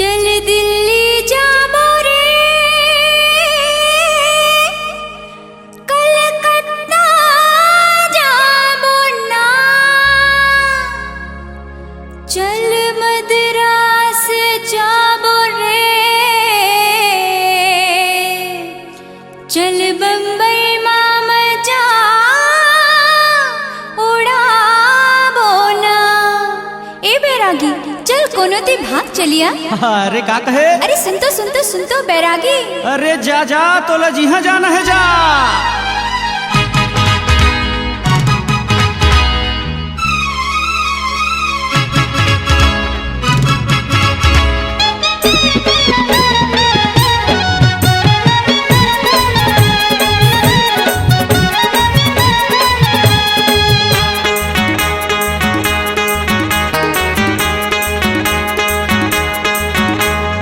चल दिल्ली जाबो रे कलकत्ता जाबो ना, चल मद्रास जाबो रे, चल बम्बई मामा जा उड़ाबो ना। ए बैरागी चल कोनो ती भाग चलिया। अरे का कहे? अरे सुन तो बैरागी। अरे जा जा तोला जिहाँ जाना है जा।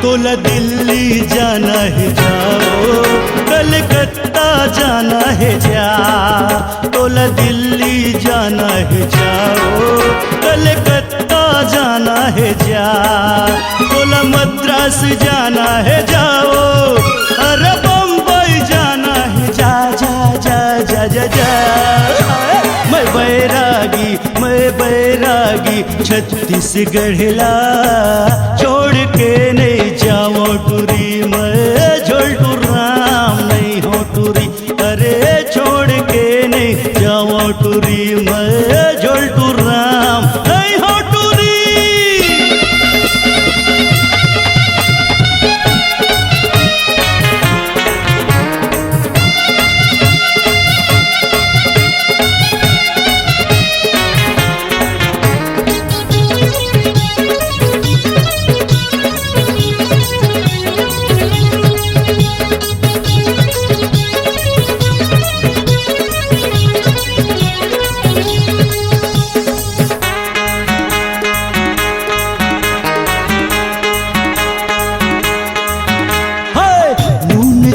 तोला दिल्ली जाना है जाओ, कलकत्ता जाना है जा। तोला दिल्ली जाना है जाओ, कलकत्ता जाना है जा। तोला मद्रास जाना है जाओ, अरे बम्बई जाना है जा जा जा जा जा जा। मैं बैरागी छत्तीसगढ़ छोड़ के नहीं जाओ टूरी, मैं झोलटू राम नहीं हो टूरी। अरे छोड़ के नहीं जाओ टूरी, मैं झोलटू राम नहीं हो टूरी।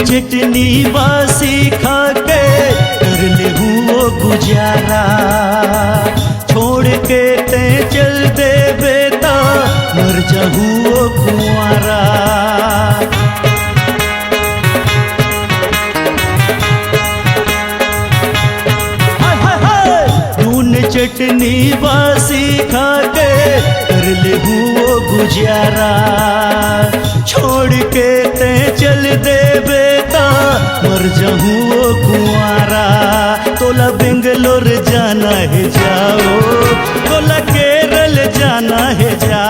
चटनी बासी खा के कर ले वो गुजारा, छोड़ के ते चल दे बेटा मर जाऊँ वो कुंवारा। नून चटनी बासी खा के कर ले वो गुजारा, छोड़ के ते चल दे बेटा मर जाऊँ वो कुंवारा। तोला बेंगलोर जाना है जाओ, तोला केरल जाना है जा,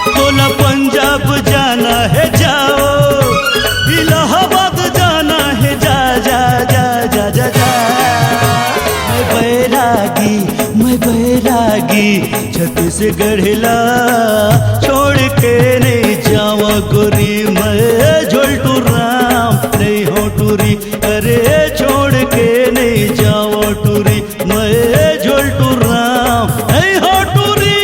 तोला पंजाब जाना है जाओ, इलाहाबाद जाना है जा जा जा जा जा जा। मैं बैरागी छत्तीसगढ़ छोड़ के नहीं जावा गोरी, मैं झोलटू राम नहीं हो टूरी। अरे छोड़ के नहीं जाओ टूरी, मैं झोलटू राम नहीं हो टूरी।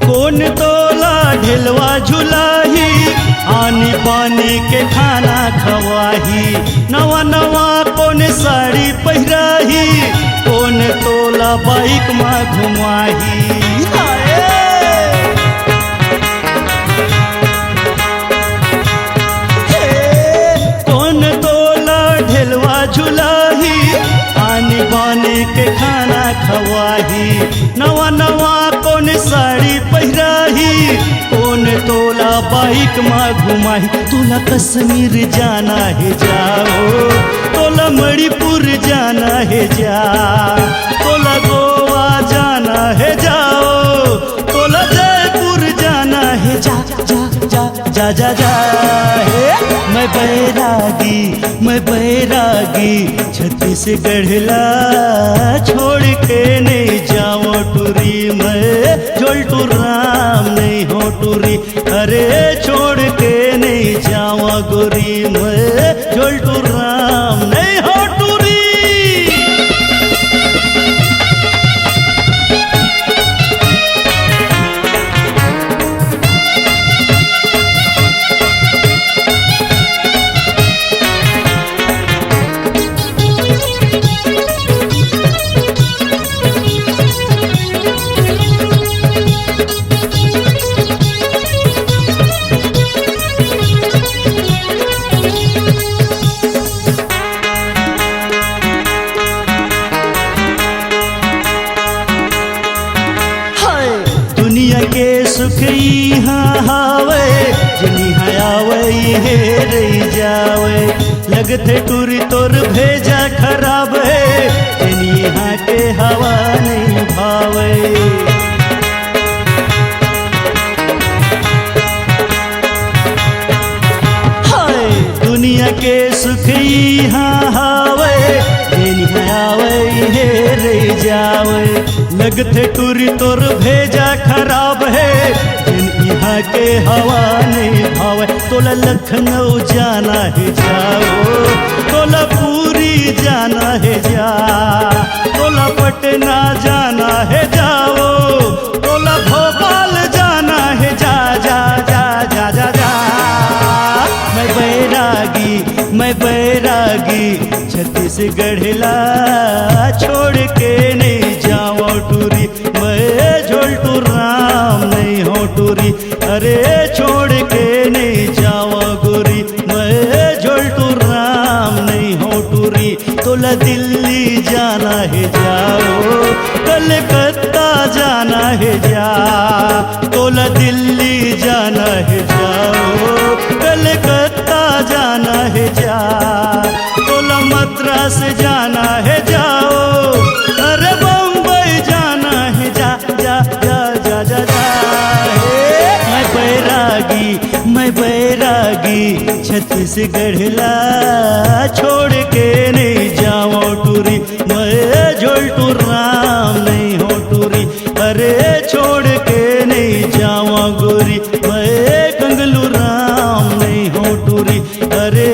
कौन तोला ढेलवा झुलाही, आनी पानी के खाना खवाही, नवा नवा कौन साड़ी पहिराही, कौन तोला बाइक में घुमाही। कौन तोला ढेलवा झुलाही, आनी बानी के खाना खवाही, नवा नवा कौन साड़ी पहिराही, कौन तोला बाइक में घुमाही। तोला कश्मीर जाना है जाओ, तोला मणिपुर जाना है जा, तोला गोवा जाना है जाओ, तोला जयपुर जाना है जा जा जा जा जा जा। मैं बैरागी छत्तीसगढ़ छोड़ के नहीं जाओ टूरी, मैं झोलटू राम नहीं हो टूरी। अरे छोड़ हे रही जावे लगते टूरी तोर भेजा खराब है जिन यहाँ के हवा नहीं भावे हाय दुनिया के सुख यहाँ हावे जिन यहाँ आवे हे रही जावे लगते टूरी तोर भेजा खराब है यहाँ के हवा नहीं भावे तोला लखनऊ जाना है जाओ तोला पूरी जाना है जा तोला पटना जाना है जाओ तोला भोपाल जाना है जा जा जा जा जा जा मैं बैरागी छत्तीसगढ़ ला छोड़ के नहीं जाओ टूरी मैं झोलटू राम नहीं हो टूरी अरे छोड़ के नहीं जाओ गोरी मैं झोलटू राम नहीं हो टूरी तोला दिल्ली जाना है जाओ कलकत्ता जाना है जा तोला दिल्ली जाना है जाओ कलकत्ता जाना है जा तोला मद्रास जाना है जाओ अरे बम्बई जाना है जा जा जा जा जा जा मैं बैरागी छत्तीसगढ़ ला छोड़ के नहीं जाओ टूरी मैं झोलटू राम नहीं हो टूरी अरे छोड़ के नहीं जाओ गोरी मैं कंगलू राम नहीं हो टूरी अरे